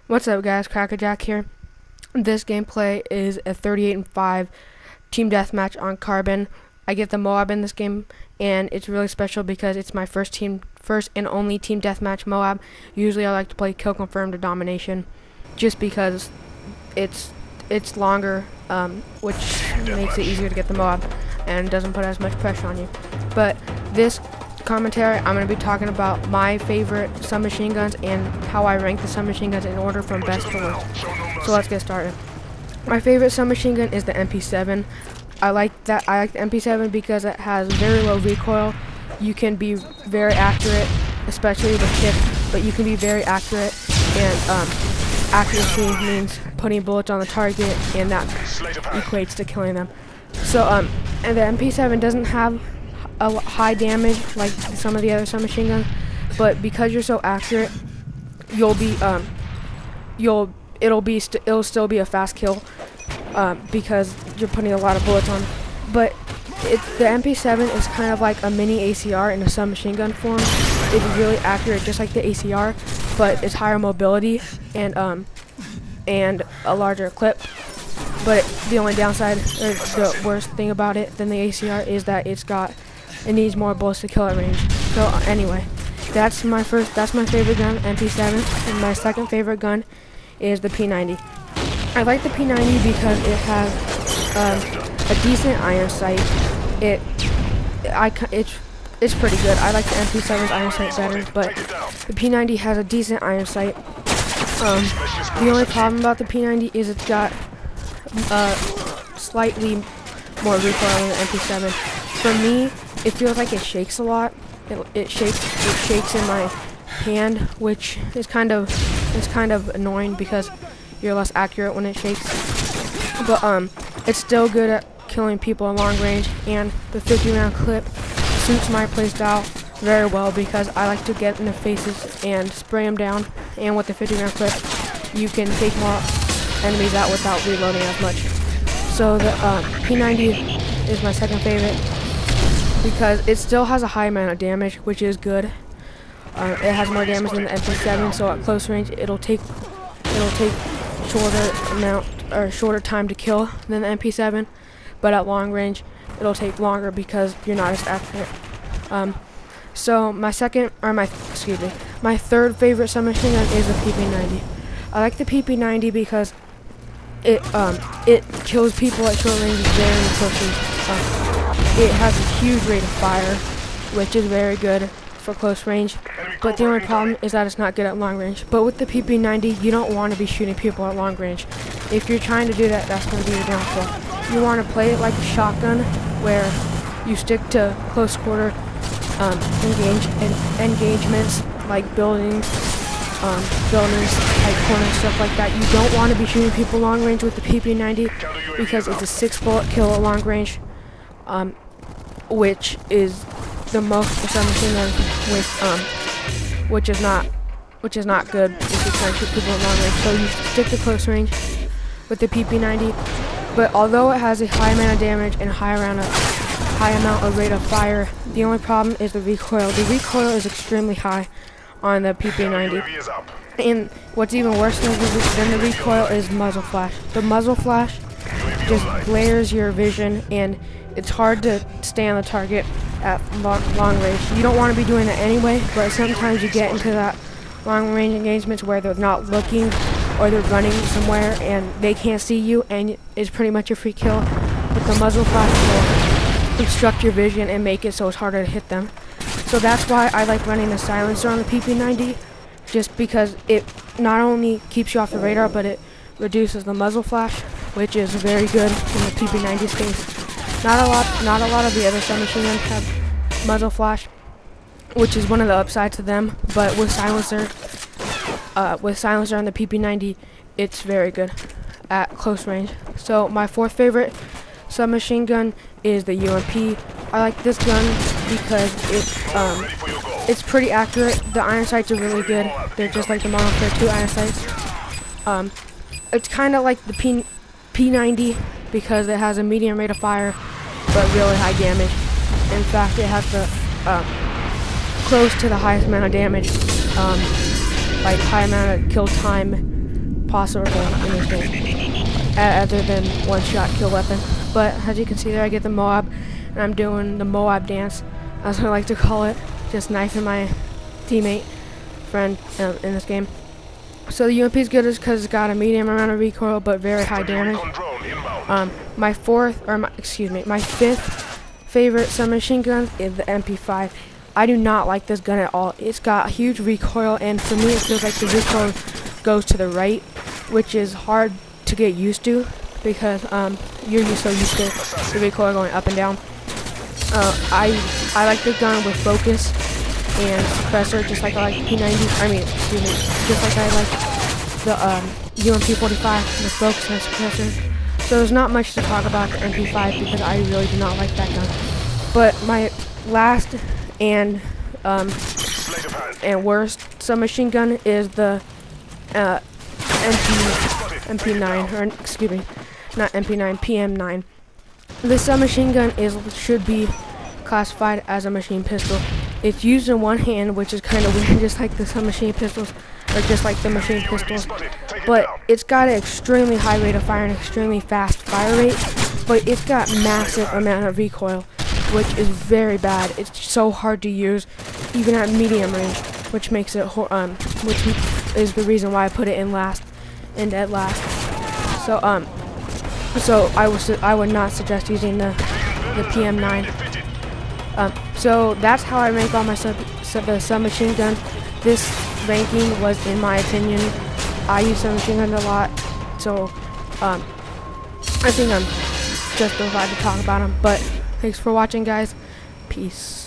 What's up, guys? Crackerjack here. This gameplay is a 38-5 team deathmatch on Carbon. I get the Moab in this game, and it's really special because it's my first and only team deathmatch Moab. Usually I like to play kill confirmed or domination, just because it's longer, which makes it easier to get the Moab and doesn't put as much pressure on you. But this commentary, I'm going to be talking about my favorite submachine guns and how I rank the submachine guns in order from best to worst. So let's get started. My favorite submachine gun is the MP7. I like the MP7 because it has very low recoil. You can be very accurate, especially with shift, but you can be very accurate, and accuracy means putting bullets on the target, and that equates to killing them. So and the MP7 doesn't have a high damage like some of the other submachine guns, but because you're so accurate, it'll still be a fast kill because you're putting a lot of bullets on. But the MP7 is kind of like a mini ACR in a submachine gun form. It's really accurate, just like the ACR, but it's higher mobility and a larger clip. But the only downside, or the worst thing about it than the ACR, is that it needs more bullets to kill at range. So anyway, that's my favorite gun, MP7, and my second favorite gun is the P90. I like the P90 because it has a decent iron sight. It's pretty good. I like the MP7's iron sight better, but the P90 has a decent iron sight. The only problem about the P90 is it's got slightly more recoil than the MP7. For me, it feels like it shakes a lot. It shakes in my hand, which is kind of annoying because you're less accurate when it shakes. But it's still good at killing people at long range, and the 50-round clip suits my playstyle very well because I like to get in their faces and spray them down. And with the 50-round clip, you can take more enemies out without reloading as much. So the P90 is my second favorite because it still has a high amount of damage, which is good. It has more damage than the MP7, so at close range it'll take shorter time to kill than the MP7, but at long range it'll take longer because you're not as accurate. So my third favorite submachine gun is the PP90. I like the PP90 because it kills people at short range very quickly. It has a huge rate of fire, which is very good for close range, but the only problem is that it's not good at long range. But with the PP90, you don't want to be shooting people at long range. If you're trying to do that, that's going to be your downfall. You want to play it like a shotgun, where you stick to close quarter engagements, like buildings, like corners, stuff like that. You don't want to be shooting people long range with the PP90 because it's a 6-bullet kill at long range, which is the most for submachine gun, which is not good if you try to shoot people at long range. So you stick to close range with the PP90. But although it has a high amount of damage and a high amount of rate of fire, the only problem is the recoil. The recoil is extremely high on the PP90. And what's even worse than the recoil is muzzle flash. The muzzle flash just glares your vision, and it's hard to stay on the target at long range. You don't want to be doing that anyway, but sometimes you get into that long range engagements where they're not looking or they're running somewhere and they can't see you, and it's pretty much a free kill. But the muzzle flash will obstruct your vision and make it so it's harder to hit them. So that's why I like running a silencer on the PP90, just because it not only keeps you off the radar, but it reduces the muzzle flash, which is very good in the PP90's case. Not a lot of the other submachine guns have muzzle flash, which is one of the upsides to them. But with silencer on the PP90, it's very good at close range. So my fourth favorite submachine gun is the UMP. I like this gun because it's pretty accurate. The iron sights are really good. They're just like the Model Tier 2 iron sights. It's kind of like the P90 because it has a medium rate of fire but really high damage. In fact, it has the close to the highest amount of damage, like high amount of kill time possible in this game, other than one-shot kill weapon. But as you can see there, I get the Moab, and I'm doing the Moab dance, as I like to call it, just knifing my teammate, friend in this game. So the UMP is good because it's got a medium amount of recoil, but very high damage. My fifth favorite submachine gun is the MP5. I do not like this gun at all. It's got huge recoil, and for me it feels like the recoil goes to the right, which is hard to get used to because you're so used to the recoil going up and down. I like the gun with focus and suppressor, just like I like P90. Just like I like the UMP45 with focus and suppressor. So there's not much to talk about the MP5 because I really do not like that gun. But my last and worst submachine gun is the MP9, or excuse me, not MP9, PM9. This submachine gun should be classified as a machine pistol. It's used in one hand, which is kind of weird, just like the submachine pistols, or just like the machine pistols. But it's got an extremely high rate of fire and extremely fast fire rate, but it's got massive amount of recoil, which is very bad. It's so hard to use, even at medium range, which makes it which is the reason why I put it in last and at last. So I would not suggest using the PM9. So that's how I rank all my submachine guns. This ranking was, in my opinion, I use submachine guns a lot, so I think I'm justified to talk about them. But thanks for watching, guys. Peace.